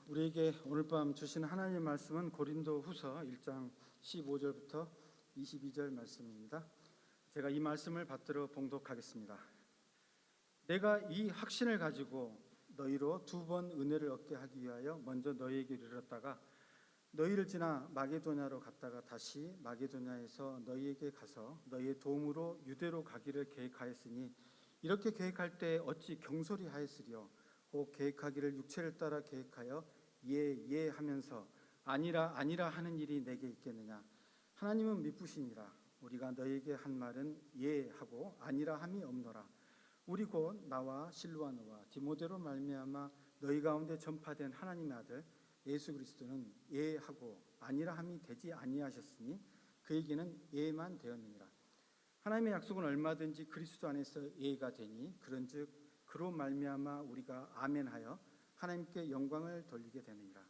우리에게 오늘 밤 주시는 하나님의 말씀은 고린도후서 1장 15절부터 22절 말씀입니다. 제가 이 말씀을 받들어 봉독하겠습니다. 내가 이 확신을 가지고 너희로 두 번 은혜를 얻게 하기 위하여 먼저 너희에게 이르렀다가 너희를 지나 마게도냐로 갔다가 다시 마게도냐에서 너희에게 가서 너희의 도움으로 유대로 가기를 계획하였으니 이렇게 계획할 때 어찌 경솔히 하였으리요. 혹 계획하기를 육체를 따라 계획하여 예 하면서 아니라 하는 일이 내게 있겠느냐. 하나님은 미쁘시니라. 우리가 너희에게 한 말은 예 하고 아니라 함이 없노라. 우리 곧 나와 실로아노와 디모데로 말미암아 너희 가운데 전파된 하나님의 아들 예수 그리스도는 예 하고 아니라 함이 되지 아니하셨으니 그에게는 예만 되었느니라. 하나님의 약속은 얼마든지 그리스도 안에서 예가 되니 그런즉 그로 말미암아 우리가 아멘하여 하나님께 영광을 돌리게 되느니라.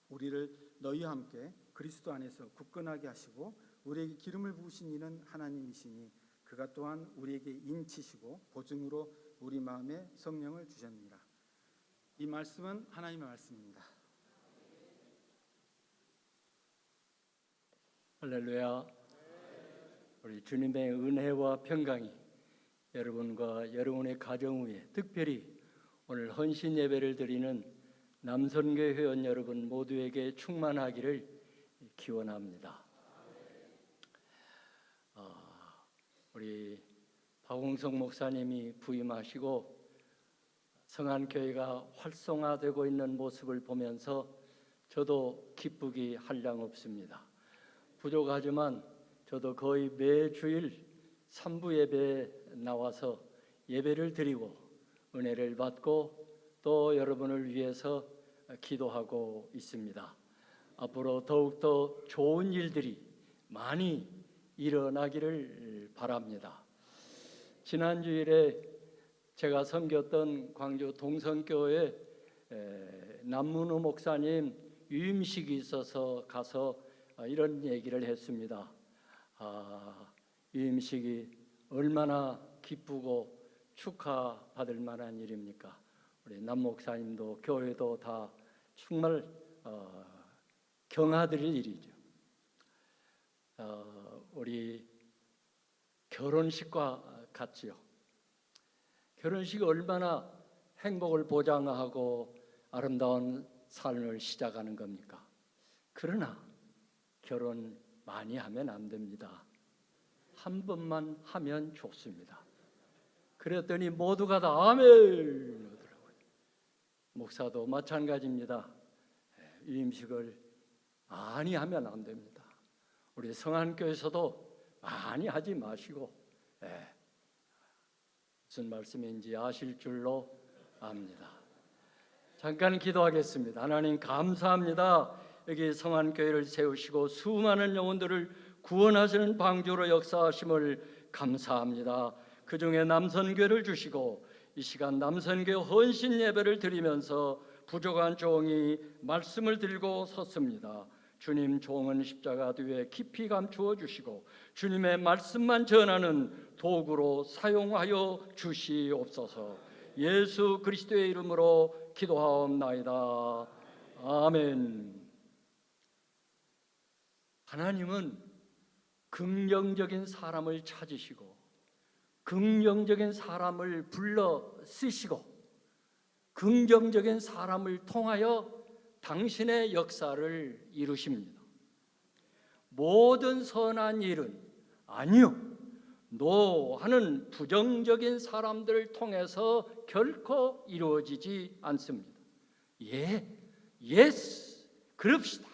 우리를 너희와 함께 그리스도 안에서 굳건하게 하시고 우리에게 기름을 부으신 이는 하나님이시니 그가 또한 우리에게 인치시고 보증으로 우리 마음에 성령을 주셨느니라. 이 말씀은 하나님의 말씀입니다. 할렐루야. 우리 주님의 은혜와 평강이 여러분과 여러분의 가정 위에, 특별히 오늘 헌신 예배를 드리는 남선교회 회원 여러분 모두에게 충만하기를 기원합니다. 우리 박홍성 목사님이 부임하시고 성안교회가 활성화되고 있는 모습을 보면서 저도 기쁘기 한량없습니다. 부족하지만 저도 거의 매주일 3부 예배에 나와서 예배를 드리고 은혜를 받고 또 여러분을 위해서 기도하고 있습니다. 앞으로 더욱더 좋은 일들이 많이 일어나기를 바랍니다. 지난주일에 제가 섬겼던 광주 동성교회 남문우 목사님 유임식이 있어서 가서 이런 얘기를 했습니다. 유임식이 얼마나 기쁘고 축하받을 만한 일입니까? 우리 남 목사님도 교회도 다 정말 경아드릴 일이죠. 우리 결혼식과 같지요. 결혼식이 얼마나 행복을 보장하고 아름다운 삶을 시작하는 겁니까? 그러나 결혼 많이 하면 안 됩니다. 한 번만 하면 좋습니다. 그랬더니 모두가 다 아멘 하더라고요. 목사도 마찬가지입니다. 유임식을 많이 하면 안 됩니다. 우리 성안교에서도 많이 하지 마시고 무슨 말씀인지 아실 줄로 압니다. 잠깐 기도하겠습니다. 하나님 감사합니다. 여기 성안교회를 세우시고 수많은 영혼들을 구원하시는 방주로 역사하심을 감사합니다. 그 중에 남선교회를 주시고 이 시간 남선교회 헌신 예배를 드리면서 부족한 종이 말씀을 들고 섰습니다. 주님, 종은 십자가 뒤에 깊이 감추어 주시고 주님의 말씀만 전하는 도구로 사용하여 주시옵소서. 예수 그리스도의 이름으로 기도하옵나이다. 아멘. 하나님은 긍정적인 사람을 찾으시고 긍정적인 사람을 불러 쓰시고 긍정적인 사람을 통하여 당신의 역사를 이루십니다. 모든 선한 일은 아니요, 노 하는 부정적인 사람들을 통해서 결코 이루어지지 않습니다. 예스, 그럽시다,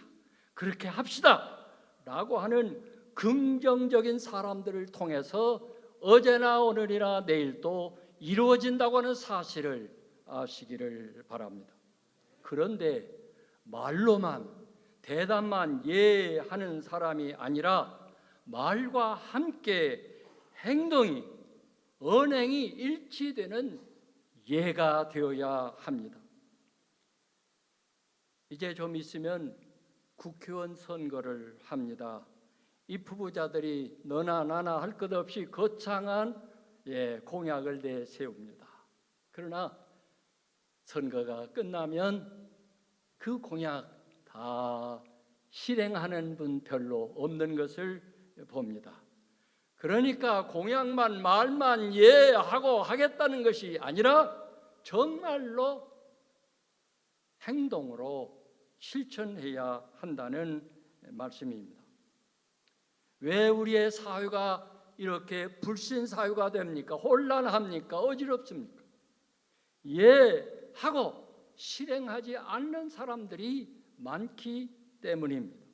그렇게 합시다 라고 하는 긍정적인 사람들을 통해서 어제나 오늘이나 내일도 이루어진다고 하는 사실을 아시기를 바랍니다. 그런데 말로만 대답만 예 하는 사람이 아니라 말과 함께 행동이, 언행이 일치되는 예가 되어야 합니다. 이제 좀 있으면 국회의원 선거를 합니다. 이 후보자들이 너나 나나 할 것 없이 거창한 공약을 내세웁니다. 그러나 선거가 끝나면 그 공약 다 실행하는 분 별로 없는 것을 봅니다. 그러니까 공약만 말만 예 하고 하겠다는 것이 아니라 정말로 행동으로 실천해야 한다는 말씀입니다. 왜 우리의 사회가 이렇게 불신 사회가 됩니까? 혼란합니까? 어지럽습니까? 예 하고 실행하지 않는 사람들이 많기 때문입니다.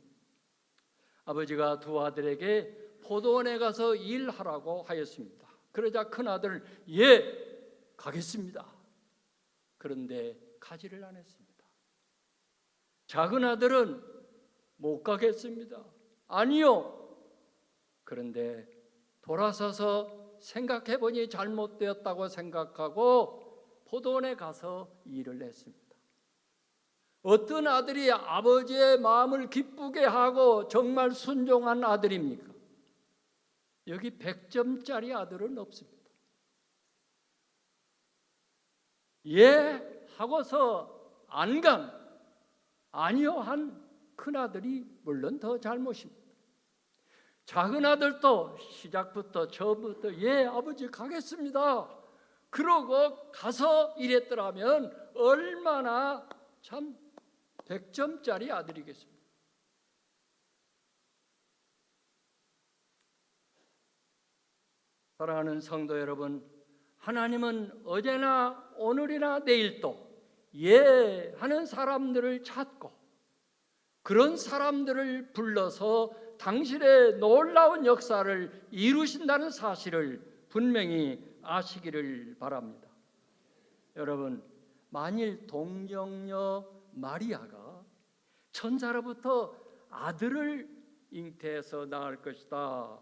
아버지가 두 아들에게 포도원에 가서 일하라고 하였습니다. 그러자 큰아들은 예 가겠습니다. 그런데 가지를 않았습니다. 작은 아들은 못 가겠습니다. 아니요. 그런데 돌아서서 생각해보니 잘못되었다고 생각하고 포도원에 가서 일을 했습니다. 어떤 아들이 아버지의 마음을 기쁘게 하고 정말 순종한 아들입니까? 여기 100점짜리 아들은 없습니다. 예 하고서 안 간 아니요 한 큰아들이 물론 더 잘못입니다. 작은 아들도 시작부터 처음부터 예 아버지 가겠습니다. 그러고 가서 일했더라면 얼마나 참 100점짜리 아들이겠습니까? 사랑하는 성도 여러분, 하나님은 어제나 오늘이나 내일도 예 하는 사람들을 찾고 그런 사람들을 불러서 당신의 놀라운 역사를 이루신다는 사실을 분명히 아시기를 바랍니다. 여러분, 만일 동정녀 마리아가 천사로부터 아들을 잉태해서 낳을 것이다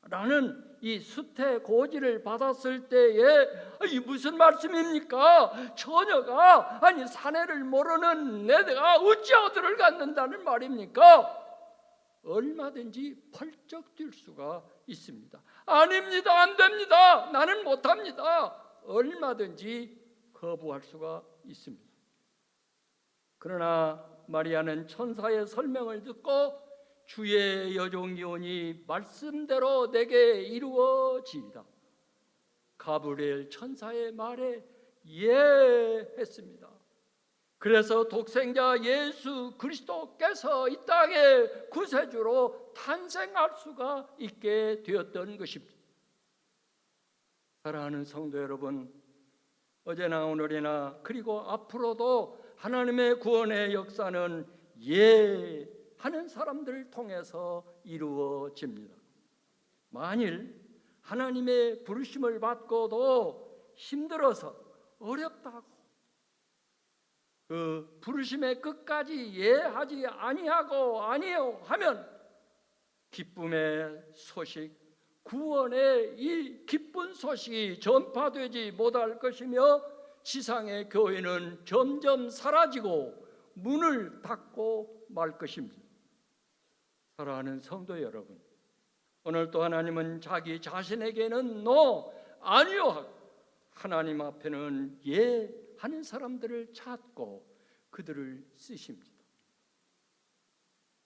라는 이 수태 고지를 받았을 때에 이 무슨 말씀입니까? 처녀가 아니 사내를 모르는 내가 어찌 아들을 갖는다는 말입니까? 얼마든지 펄쩍 뛸 수가 있습니다. 아닙니다. 안 됩니다. 나는 못합니다. 얼마든지 거부할 수가 있습니다. 그러나 마리아는 천사의 설명을 듣고 주의 여종이오니 말씀대로 내게 이루어지이다. 가브리엘 천사의 말에 예 했습니다. 그래서 독생자 예수 그리스도께서 이 땅에 구세주로 탄생할 수가 있게 되었던 것입니다. 사랑하는 성도 여러분, 어제나 오늘이나 그리고 앞으로도 하나님의 구원의 역사는 예 하는 사람들을 통해서 이루어집니다. 만일 하나님의 부르심을 받고도 힘들어서 어렵다고 그 부르심의 끝까지 예하지 아니하고 아니요 하면 기쁨의 소식, 구원의 이 기쁜 소식이 전파되지 못할 것이며 지상의 교회는 점점 사라지고 문을 닫고 말 것입니다. 사랑하는 성도 여러분, 오늘도 하나님은 자기 자신에게는 노, 아니요 하고 하나님 앞에는 예 하는 사람들을 찾고 그들을 쓰십니다.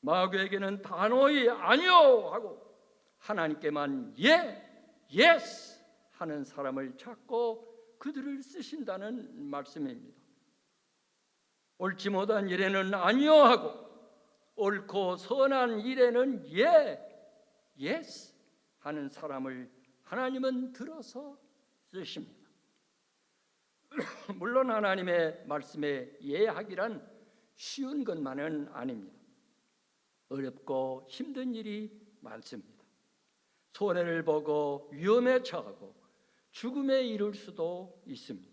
마귀에게는 단호히 아니요 하고 하나님께만 예, 예스 하는 사람을 찾고 그들을 쓰신다는 말씀입니다. 옳지 못한 일에는 아니요 하고 옳고 선한 일에는 예, 예스 하는 사람을 하나님은 들어서 쓰십니다. 물론 하나님의 말씀에 예하기란 쉬운 것만은 아닙니다. 어렵고 힘든 일이 많습니다. 손해를 보고 위험에 처하고 죽음에 이를 수도 있습니다.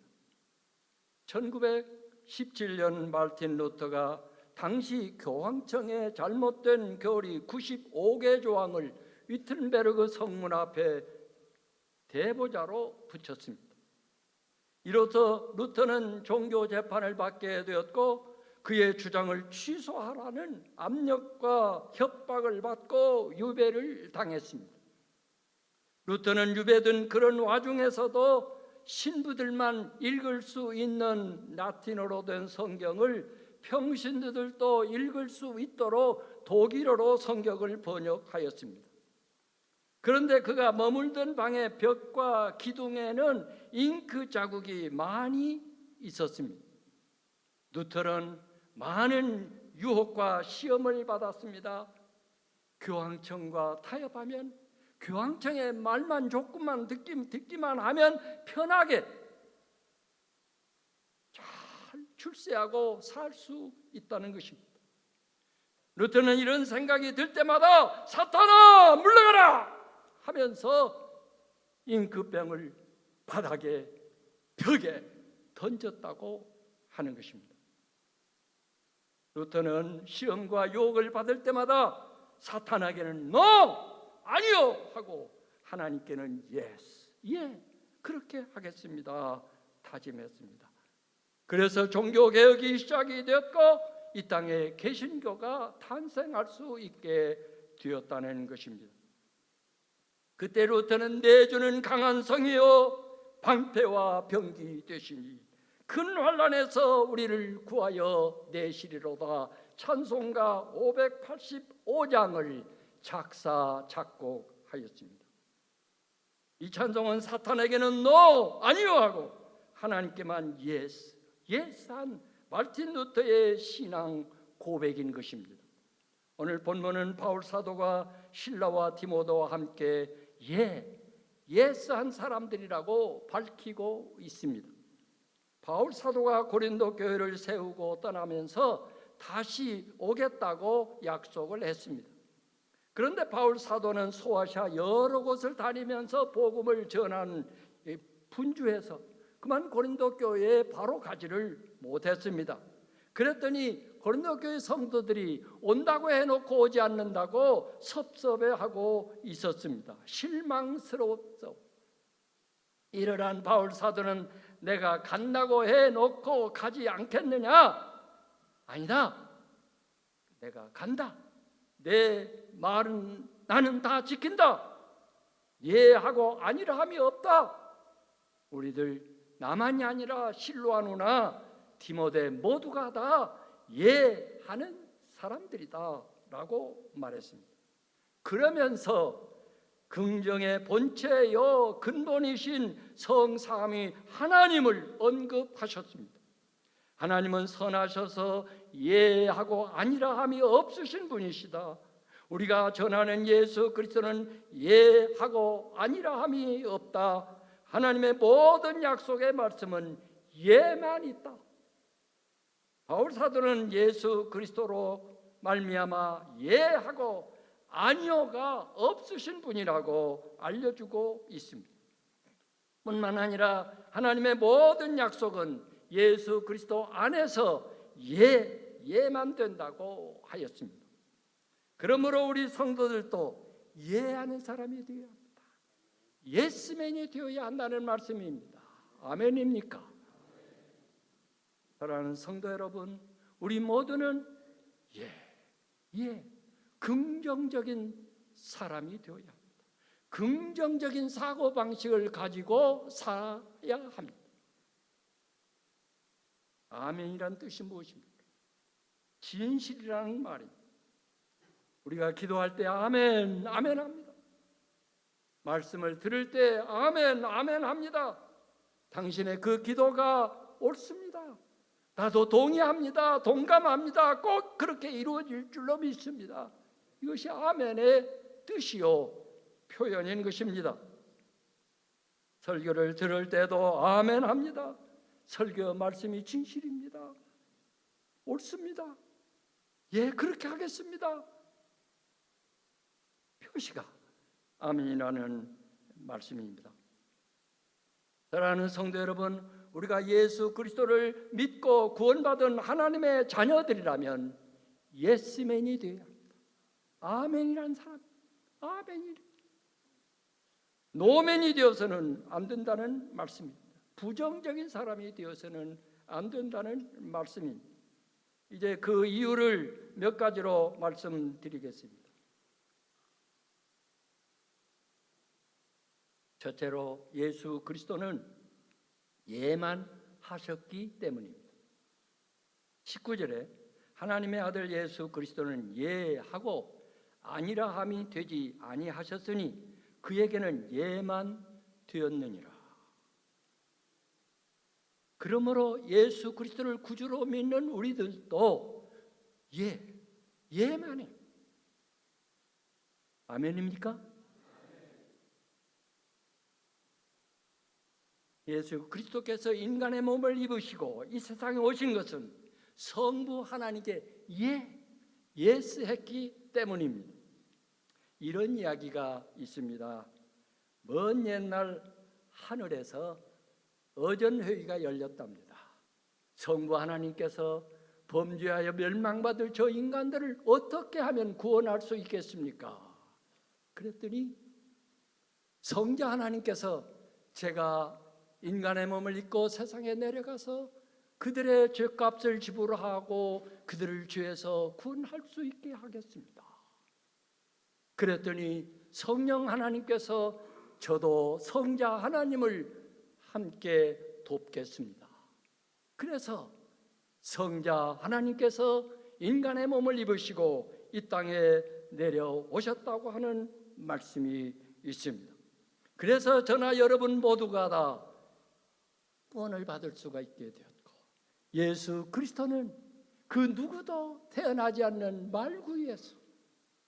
1917년 마르틴 루터가 당시 교황청의 잘못된 교리 95개 조항을 위튼베르그 성문 앞에 대보자로 붙였습니다. 이로써 루터는 종교 재판을 받게 되었고 그의 주장을 취소하라는 압력과 협박을 받고 유배를 당했습니다. 루터는 유배된 그런 와중에서도 신부들만 읽을 수 있는 라틴어로 된 성경을 평신도들도 읽을 수 있도록 독일어로 성경을 번역하였습니다. 그런데 그가 머물던 방의 벽과 기둥에는 잉크 자국이 많이 있었습니다. 루터는 많은 유혹과 시험을 받았습니다. 교황청과 타협하면, 교황청의 말만 조금만 듣기만 하면 편하게 잘 출세하고 살 수 있다는 것입니다. 루터는 이런 생각이 들 때마다 사탄아 물러가라 하면서 잉크병을 바닥에 벽에 던졌다고 하는 것입니다. 루터는 시험과 유혹을 받을 때마다 사탄에게는 no! 아니요! 하고 하나님께는 yes! 예! 그렇게 하겠습니다. 다짐했습니다. 그래서 종교개혁이 시작이 되었고 이 땅에 개신교가 탄생할 수 있게 되었다는 것입니다. 그때 루터는 내주는 강한 성이여 방패와 병기 되시니 큰 환난에서 우리를 구하여 내시리로다 찬송가 585장을 작사 작곡하였습니다. 이 찬송은 사탄에게는 no! 아니요! 하고 하나님께만 yes! yes! 한 마르틴 루터의 신앙 고백인 것입니다. 오늘 본문은 바울 사도가 실라와 디모데와 함께 yes! 한 사람들이라고 밝히고 있습니다. 바울 사도가 고린도 교회를 세우고 떠나면서 다시 오겠다고 약속을 했습니다. 그런데 바울 사도는 소아시아 여러 곳을 다니면서 복음을 전하는 분주해서 그만 고린도 교회에 바로 가지를 못했습니다. 그랬더니 고린도 교회 성도들이 온다고 해놓고 오지 않는다고 섭섭해하고 있었습니다. 실망스러웠죠. 이러한 바울 사도는 내가 간다고 해놓고 가지 않겠느냐? 아니다. 내가 간다. 내 말은 나는 다 지킨다. 예하고 아니라 함이 없다. 우리들 나만이 아니라 실로아 누나 디모데 모두가 다 예하는 사람들이다 라고 말했습니다. 그러면서 긍정의 본체여 근본이신 성삼위 하나님을 언급하셨습니다. 하나님은 선하셔서 예하고 아니라 함이 없으신 분이시다. 우리가 전하는 예수 그리스도는 예하고 아니라 함이 없다. 하나님의 모든 약속의 말씀은 예만 있다. 바울 사도는 예수 그리스도로 말미암아 예하고 아니요가 없으신 분이라고 알려주고 있습니다. 뿐만 아니라 하나님의 모든 약속은 예수 그리스도 안에서 예만 된다고 하였습니다. 그러므로 우리 성도들도 예하는 사람이 되어야 합니다. 예스맨이 되어야 한다는 말씀입니다. 아멘입니까? 사랑하는 성도 여러분, 우리 모두는 긍정적인 사람이 되어야 합니다. 긍정적인 사고방식을 가지고 살아야 합니다. 아멘이란 뜻이 무엇입니까? 진실이라는 말입니다. 우리가 기도할 때 아멘, 아멘 합니다. 말씀을 들을 때 아멘, 아멘 합니다. 당신의 그 기도가 옳습니다. 나도 동의합니다. 동감합니다. 꼭 그렇게 이루어질 줄로 믿습니다. 이것이 아멘의 뜻이요 표현인 것입니다. 설교를 들을 때도 아멘 합니다. 설교 말씀이 진실입니다. 옳습니다. 예, 그렇게 하겠습니다. 표시가 아멘이라는 말씀입니다. 사랑하는 성도 여러분, 우리가 예수 그리스도를 믿고 구원받은 하나님의 자녀들이라면 예스맨이 되어야 합니다. 아멘이라는 사람, 아멘이 노맨이 되어서는 안 된다는 말씀입니다. 부정적인 사람이 되어서는 안 된다는 말씀입니다. 이제 그 이유를 몇 가지로 말씀드리겠습니다. 첫째로 예수 그리스도는 예만 하셨기 때문입니다. 19절에 하나님의 아들 예수 그리스도는 예하고 아니라 함이 되지 아니하셨으니 그에게는 예만 되었느니라. 그러므로 예수 그리스도를 구주로 믿는 우리들도 예만 해. 아멘입니까? 예수 그리스도께서 인간의 몸을 입으시고 이 세상에 오신 것은 성부 하나님께 예스했기 때문입니다. 이런 이야기가 있습니다. 먼 옛날 하늘에서 어전회의가 열렸답니다. 성부 하나님께서 범죄하여 멸망받을 저 인간들을 어떻게 하면 구원할 수 있겠습니까? 그랬더니 성자 하나님께서 제가 인간의 몸을 입고 세상에 내려가서 그들의 죄값을 지불하고 그들을 죄에서 구원할 수 있게 하겠습니다. 그랬더니 성령 하나님께서 저도 성자 하나님을 함께 돕겠습니다. 그래서 성자 하나님께서 인간의 몸을 입으시고 이 땅에 내려오셨다고 하는 말씀이 있습니다. 그래서 저나 여러분 모두가 다 구원을 받을 수가 있게 되었고, 예수 그리스도는 그 누구도 태어나지 않는 말구에서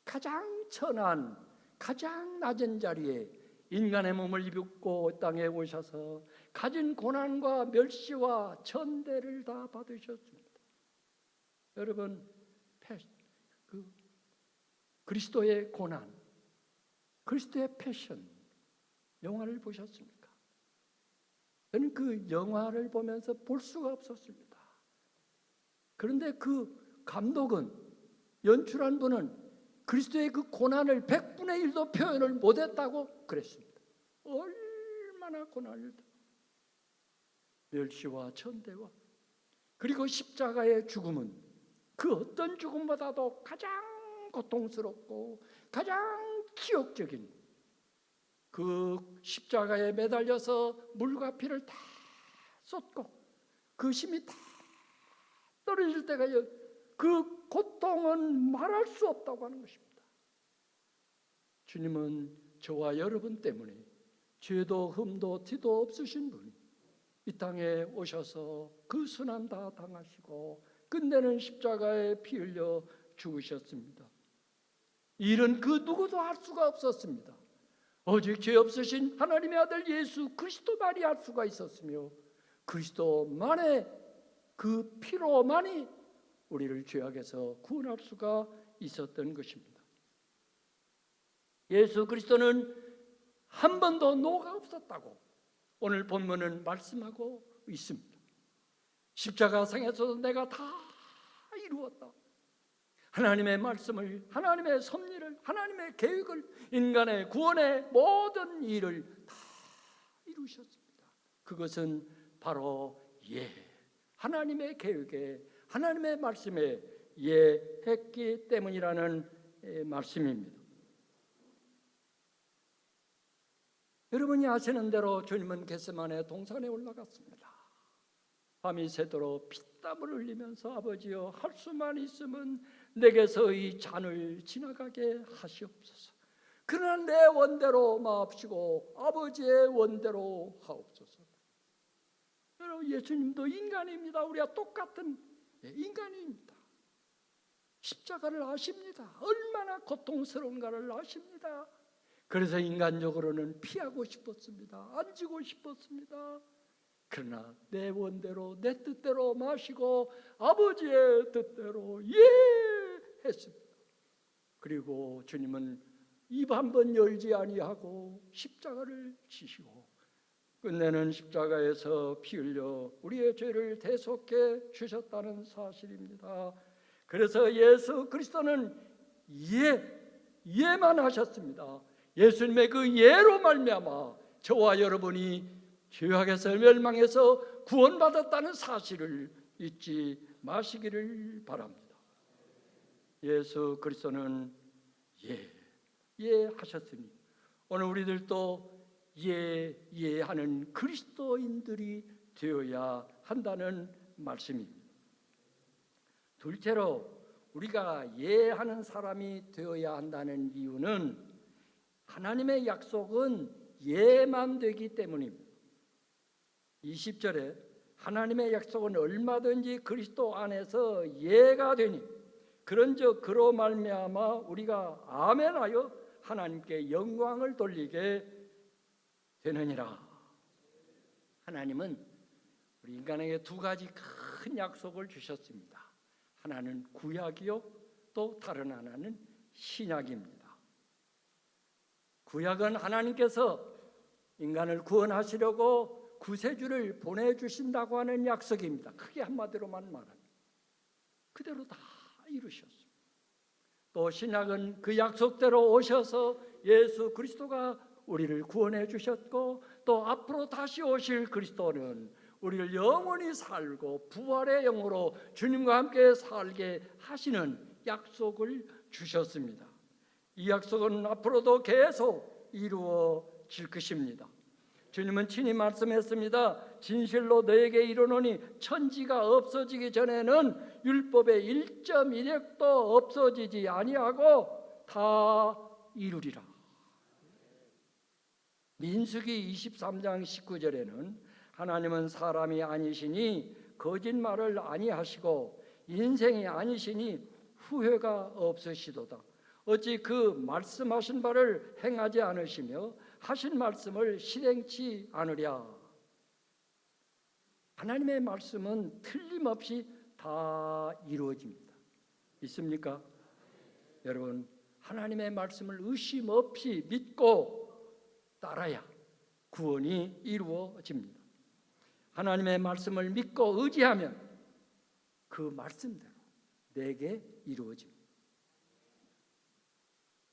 가장 천한 가장 낮은 자리에 인간의 몸을 입고 땅에 오셔서 가진 고난과 멸시와 천대를 다 받으셨습니다. 여러분, 그리스도의 고난, 그리스도의 패션 영화를 보셨습니까? 저는 그 영화를 보면서 볼 수가 없었습니다. 그런데 그 감독은, 연출한 분은 그리스도의 그 고난을 100분의 1도 표현을 못했다고 그랬습니다. 얼마나 고난을, 멸시와 천대와, 그리고 십자가의 죽음은 그 어떤 죽음보다도 가장 고통스럽고 가장 기억적인, 그 십자가에 매달려서 물과 피를 다 쏟고 그 심이 다 떨어질 때가, 그 고통은 말할 수 없다고 하는 것입니다. 주님은 저와 여러분 때문에 죄도 흠도 티도 없으신 분이 이 땅에 오셔서 그 순환 다 당하시고 끝내는 십자가에 피 흘려 죽으셨습니다. 이런 그 누구도 할 수가 없었습니다. 오직 죄 없으신 하나님의 아들 예수 그리스도만이 할 수가 있었으며, 그리스도만의 그 피로만이 우리를 죄악에서 구원할 수가 있었던 것입니다. 예수 그리스도는 한 번도 노가 없었다고 오늘 본문은 말씀하고 있습니다. 십자가상에서도 내가 다 이루었다. 하나님의 말씀을, 하나님의 섭리를, 하나님의 계획을, 인간의 구원의 모든 일을 다 이루셨습니다. 그것은 바로 하나님의 계획에, 하나님의 말씀에 했기 때문이라는 말씀입니다. 여러분이 아시는 대로 주님은 겟세마네 동산에 올라갔습니다. 밤이 새도록 피땀을 흘리면서 아버지여, 할 수만 있으면 내게서 이 잔을 지나가게 하시옵소서. 그러나 내 원대로 마옵시고 아버지의 원대로 하옵소서. 여러분, 예수님도 인간입니다. 우리와 똑같은 인간입니다. 십자가를 아십니다. 얼마나 고통스러운가를 아십니다. 그래서 인간적으로는 피하고 싶었습니다. 안 지고 싶었습니다. 그러나 내 원대로, 내 뜻대로 마시고 아버지의 뜻대로 했습니다. 그리고 주님은 입 한 번 열지 아니하고 십자가를 지시고 끝내는 십자가에서 피 흘려 우리의 죄를 대속해 주셨다는 사실입니다. 그래서 예수 그리스도는 예만 하셨습니다. 예수님의 그 예로 말미암아 저와 여러분이 죄악에서 멸망해서 구원받았다는 사실을 잊지 마시기를 바랍니다. 예수 그리스도는 하셨으니 오늘 우리들도 하는 그리스도인들이 되어야 한다는 말씀입니다. 둘째로 우리가 예하는 사람이 되어야 한다는 이유는 하나님의 약속은 예만 되기 때문입니다. 20절에 하나님의 약속은 얼마든지 그리스도 안에서 예가 되니 그런즉 그로 말미암아 우리가 아멘하여 하나님께 영광을 돌리게 되느니라. 하나님은 우리 인간에게 두 가지 큰 약속을 주셨습니다. 하나는 구약이요, 또 다른 하나는 신약입니다. 구약은 하나님께서 인간을 구원하시려고 구세주를 보내주신다고 하는 약속입니다. 크게 한마디로만 말하면 그대로 다 이루셨습니다. 또 신약은 그 약속대로 오셔서 예수 그리스도가 우리를 구원해 주셨고, 또 앞으로 다시 오실 그리스도는 우리를 영원히 살고 부활의 영으로 주님과 함께 살게 하시는 약속을 주셨습니다. 이 약속은 앞으로도 계속 이루어질 것입니다. 주님은 친히 말씀했습니다. 진실로 너에게 이르노니 천지가 없어지기 전에는 율법의 1.1획도 없어지지 아니하고 다 이루리라. 민수기 23장 19절에는 하나님은 사람이 아니시니 거짓말을 아니하시고 인생이 아니시니 후회가 없으시도다. 어찌 그 말씀하신 바를 행하지 않으시며 하신 말씀을 실행치 않으랴. 하나님의 말씀은 틀림없이 다 이루어집니다. 믿습니까? 여러분, 하나님의 말씀을 의심 없이 믿고 따라야 구원이 이루어집니다. 하나님의 말씀을 믿고 의지하면 그 말씀대로 내게 이루어집니다.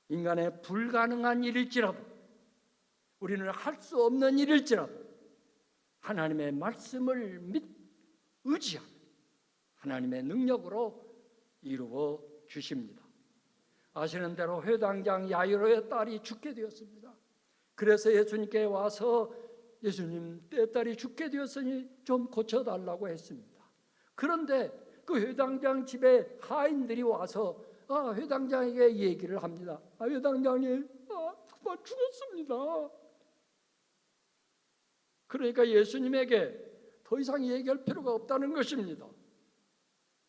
인간의 불가능한 일일지라도, 우리는 할 수 없는 일일지라도 하나님의 말씀을 의지하면 하나님의 능력으로 이루어 주십니다. 아시는 대로 회당장 야이로의 딸이 죽게 되었습니다. 그래서 예수님께 와서 예수님, 내 딸이 죽게 되었으니 좀 고쳐달라고 했습니다. 그런데 그 회당장 집에 하인들이 와서 회당장에게 얘기를 합니다. 회당장님, 정말 죽었습니다. 그러니까 예수님에게 더 이상 얘기할 필요가 없다는 것입니다.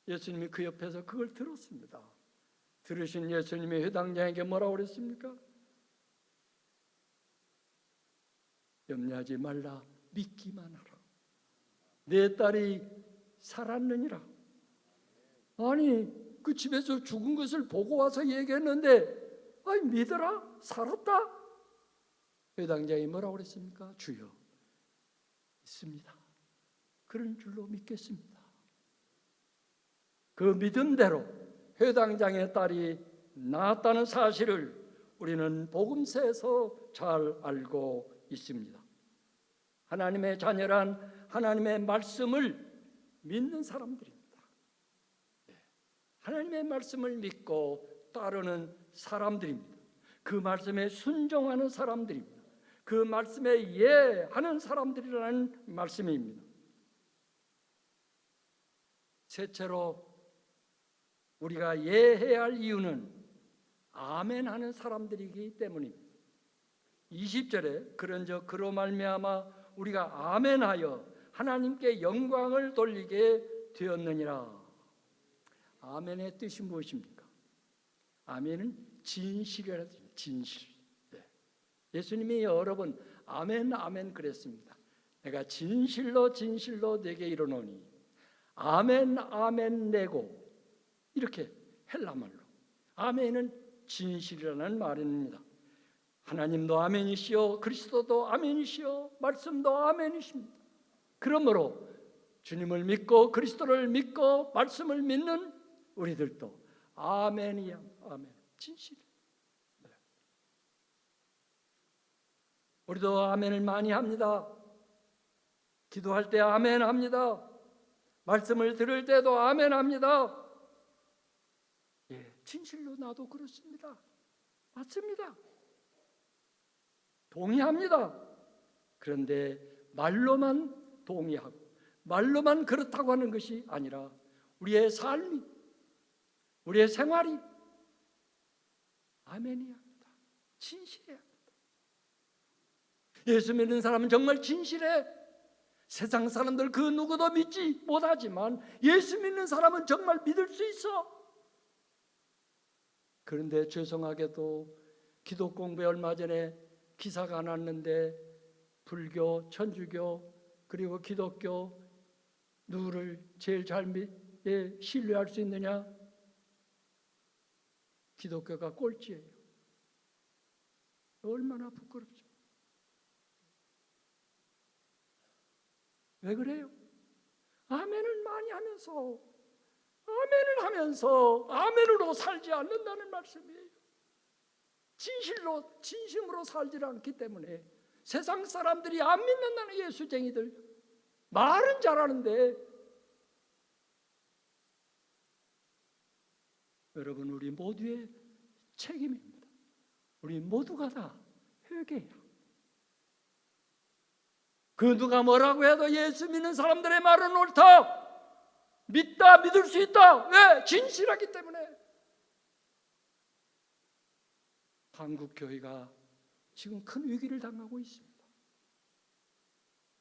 예수님이 그 옆에서 그걸 들었습니다. 들으신 예수님이 회당장에게 뭐라고 그랬습니까? 염려하지 말라, 믿기만 하라. 내 딸이 살았느니라. 아니, 그 집에서 죽은 것을 보고 와서 얘기했는데, 믿어라, 살았다. 회당장이 뭐라고 그랬습니까? 주여, 믿습니다. 그런 줄로 믿겠습니다. 그 믿음대로 회당장의 딸이 나았다는 사실을 우리는 복음서에서 잘 알고 있습니다. 하나님의 자녀란 하나님의 말씀을 믿는 사람들입니다. 하나님의 말씀을 믿고 따르는 사람들입니다. 그 말씀에 순종하는 사람들입니다. 그 말씀에 예하는 사람들이라는 말씀입니다. 셋째로 우리가 예해야 할 이유는 아멘하는 사람들이기 때문입니다. 20절에 그런즉 그로 말미암아 우리가 아멘하여 하나님께 영광을 돌리게 되었느니라. 아멘의 뜻이 무엇입니까? 아멘은 진실이라는 뜻입니다. 진실. 예수님이 여러 번 아멘 아멘 그랬습니다. 내가 진실로 진실로 내게 이르노니 아멘 아멘 내고, 이렇게 헬라말로 아멘은 진실이라는 말입니다. 하나님도 아멘이시오, 그리스도도 아멘이시오, 말씀도 아멘이십니다. 그러므로 주님을 믿고 그리스도를 믿고 말씀을 믿는 우리들도 아멘이야, 아멘, 진실. 우리도 아멘을 많이 합니다. 기도할 때 아멘 합니다. 말씀을 들을 때도 아멘 합니다. 진실로 나도 그렇습니다. 맞습니다. 동의합니다. 그런데 말로만 동의하고 말로만 그렇다고 하는 것이 아니라 우리의 삶이 우리의 생활이 아멘이야 합니다. 진실해야 합니다. 예수 믿는 사람은 정말 진실해. 세상 사람들 그 누구도 믿지 못하지만 예수 믿는 사람은 정말 믿을 수 있어. 그런데 죄송하게도 기독 공부에 얼마 전에 기사가 났는데 불교, 천주교 그리고 기독교 누구를 제일 신뢰할 수 있느냐? 기독교가 꼴찌예요. 얼마나 부끄럽죠. 왜 그래요? 아멘을 많이 하면서 아멘을 하면서 아멘으로 살지 않는다는 말씀이에요. 진심으로 살지 않기 때문에 세상 사람들이 안 믿는다는 예수쟁이들 말은 잘하는데 여러분 우리 모두의 책임입니다. 우리 모두가 다 회개해요. 그 누가 뭐라고 해도 예수 믿는 사람들의 말은 옳다. 믿다 믿을 수 있다. 왜? 진실하기 때문에. 한국 교회가 지금 큰 위기를 당하고 있습니다.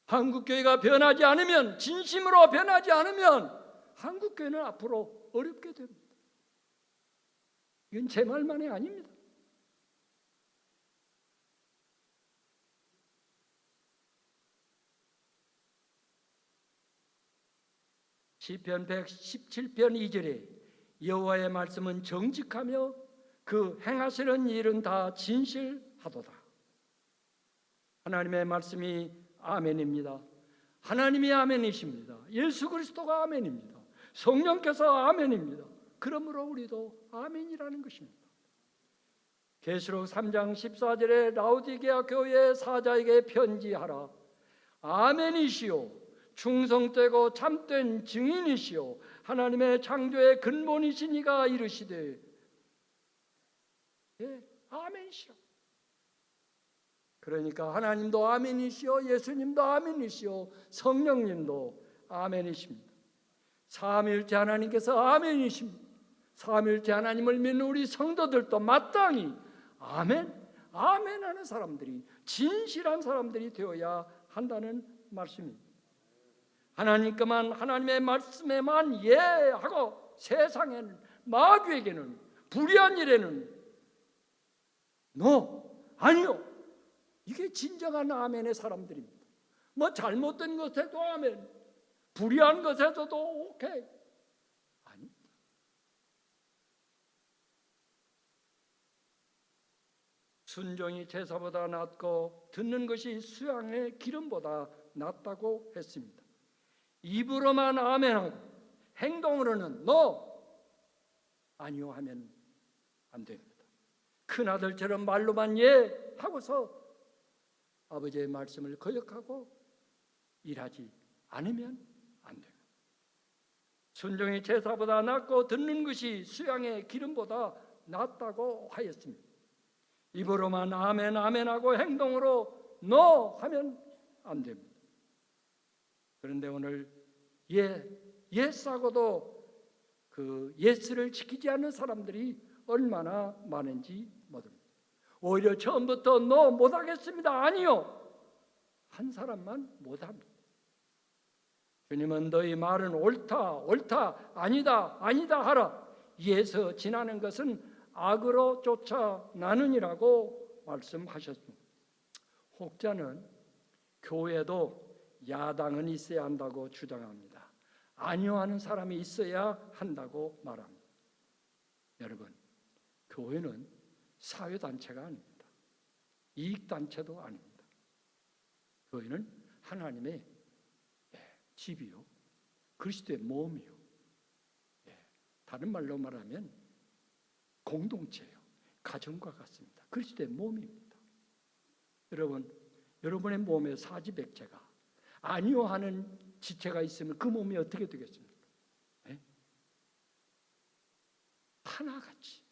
한국 교회가 변하지 않으면, 진심으로 변하지 않으면 한국 교회는 앞으로 어렵게 됩니다. 이건 제 말만이 아닙니다. 시편 117편 2절에 여호와의 말씀은 정직하며 그 행하시는 일은 다 진실하도다. 하나님의 말씀이 아멘입니다. 하나님이 아멘이십니다. 예수 그리스도가 아멘입니다. 성령께서 아멘입니다. 그러므로 우리도 아멘이라는 것입니다. 계시록 3장 14절에 라오디게아 교회 사자에게 편지하라. 아멘이시오. 충성되고 참된 증인이시오. 하나님의 창조의 근본이시니가 이르시되 아멘이시오. 그러니까 하나님도 아멘이시오. 예수님도 아멘이시오. 성령님도 아멘이십니다. 삼위일체 하나님께서 아멘이십니다. 삼위일체 하나님을 믿는 우리 성도들도 마땅히 아멘, 아멘하는 사람들이, 진실한 사람들이 되어야 한다는 말씀입니다. 하나님께만, 하나님의 말씀에만 예하고 세상에는, 마귀에게는, 불의한 일에는 아니요. 이게 진정한 아멘의 사람들입니다. 뭐 잘못된 것에도 아멘, 불의한 것에도 오케이. 아닙니다. 순종이 제사보다 낫고 듣는 것이 수양의 기름보다 낫다고 했습니다. 입으로만 아멘하고 행동으로는 아니요 하면 안 됩니다. 큰아들처럼 말로만 예 하고서 아버지의 말씀을 거역하고 일하지 않으면 안 됩니다. 순종이 제사보다 낫고 듣는 것이 수양의 기름보다 낫다고 하였습니다. 입으로만 아멘 아멘하고 행동으로 하면 안 됩니다. 그런데 오늘 예스하고도 그 예스를 지키지 않는 사람들이 얼마나 많은지 모릅니다. 오히려 처음부터 못하겠습니다. 아니요. 한 사람만 못합니다. 주님은 너희 말은 옳다 아니다 하라. 이에서 지나는 것은 악으로 쫓아나느니라고 말씀하셨습니다. 혹자는 교회도 야당은 있어야 한다고 주장합니다. 아니요 하는 사람이 있어야 한다고 말합니다. 여러분, 교회는 사회단체가 아닙니다. 이익단체도 아닙니다. 교회는 하나님의 집이요, 그리스도의 몸이요, 다른 말로 말하면 공동체요, 가정과 같습니다. 그리스도의 몸입니다. 여러분의 몸에 사지백제가 아니요 하는 지체가 있으면 그 몸이 어떻게 되겠습니까? 하나같이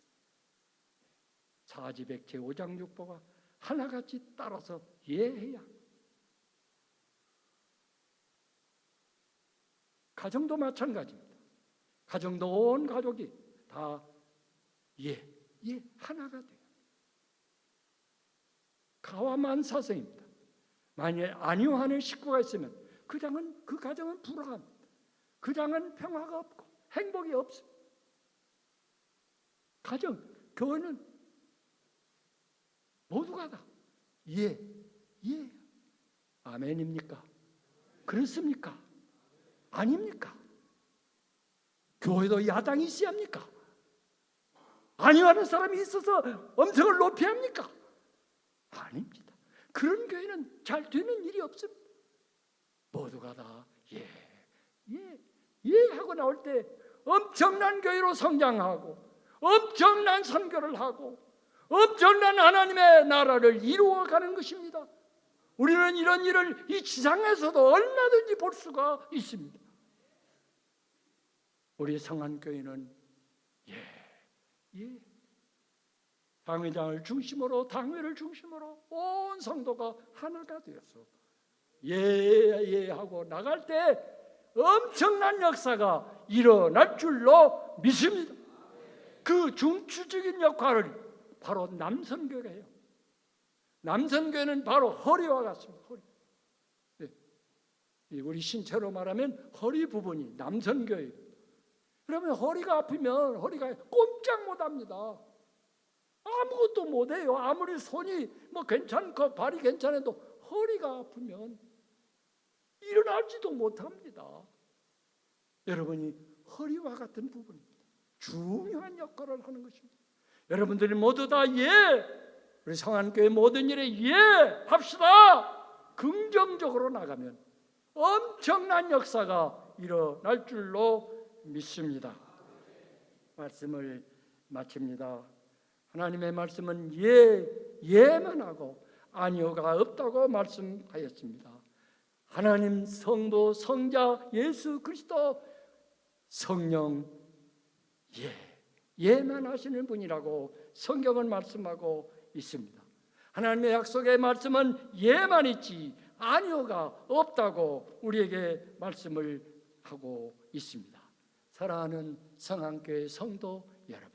사지백제 오장육부가 하나같이 따라서 예해야. 가정도 마찬가지입니다. 가정도 온 가족이 다 하나가 돼요. 가와만사성입니다. 만일 안위하는 식구가 있으면 그 가정은 불화합니다. 그 장은 평화가 없고 행복이 없습니다. 가정, 교회는 모두가 다 아멘입니까? 그렇습니까? 아닙니까? 교회도 야당이 있어야 합니까? 안위하는 사람이 있어서 음성을 높여야 합니까? 아닙니다. 그런 교회는 잘 되는 일이 없습니다. 모두가 다 하고 나올 때 엄청난 교회로 성장하고 엄청난 선교를 하고 엄청난 하나님의 나라를 이루어가는 것입니다. 우리는 이런 일을 이 지상에서도 얼마든지 볼 수가 있습니다. 우리 성안교회는 당회장을 중심으로 당회를 중심으로 온 성도가 하나가 되어서 하고 나갈 때 엄청난 역사가 일어날 줄로 믿습니다. 그 중추적인 역할을 바로 남선교회가 해요. 남선교회는 바로 허리와 같습니다. 허리. 우리 신체로 말하면 허리 부분이 남선교회. 그러면 허리가 아프면 허리가 꼼짝 못합니다. 아무것도 못해요. 아무리 손이 괜찮고 발이 괜찮아도 허리가 아프면 일어나지도 못합니다. 여러분이 허리와 같은 부분입니다. 중요한 역할을 하는 것입니다. 여러분들이 모두 다 우리 성안교회 모든 일에 합시다. 긍정적으로 나가면 엄청난 역사가 일어날 줄로 믿습니다. 말씀을 마칩니다. 하나님의 말씀은 예만 하고 아니오가 없다고 말씀하였습니다. 하나님 성도 성자 예수 그리스도 성령 예만 하시는 분이라고 성경은 말씀하고 있습니다. 하나님의 약속의 말씀은 예만 있지 아니오가 없다고 우리에게 말씀을 하고 있습니다. 사랑하는 성안교회 성도 여러분,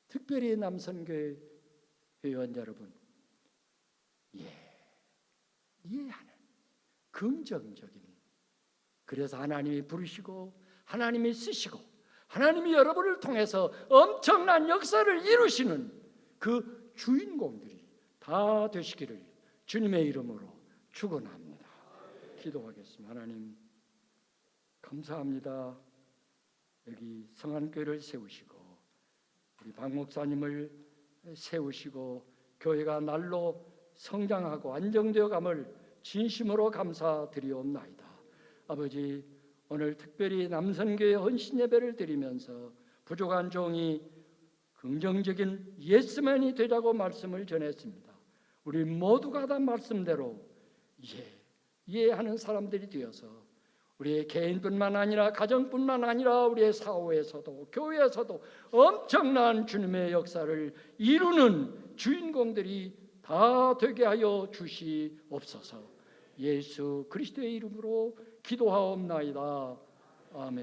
특별히 남선교회 회원 여러분, 하는 긍정적인, 그래서 하나님이 부르시고 하나님이 쓰시고 하나님이 여러분을 통해서 엄청난 역사를 이루시는 그 주인공들이 다 되시기를 주님의 이름으로 축원합니다. 기도하겠습니다. 하나님 감사합니다. 여기 성안교회를 세우시고 우리 박 목사님을 세우시고 교회가 날로 성장하고 안정되어감을 진심으로 감사드리옵나이다. 아버지, 오늘 특별히 남선교회 헌신예배를 드리면서 부족한 종이 긍정적인 예스맨이 되자고 말씀을 전했습니다. 우리 모두가 다 말씀대로 하는 사람들이 되어서 우리의 개인뿐만 아니라 가정뿐만 아니라 우리의 사회에서도 교회에서도 엄청난 주님의 역사를 이루는 주인공들이 다 되게 하여 주시옵소서. 예수 그리스도의 이름으로 기도하옵나이다. 아멘.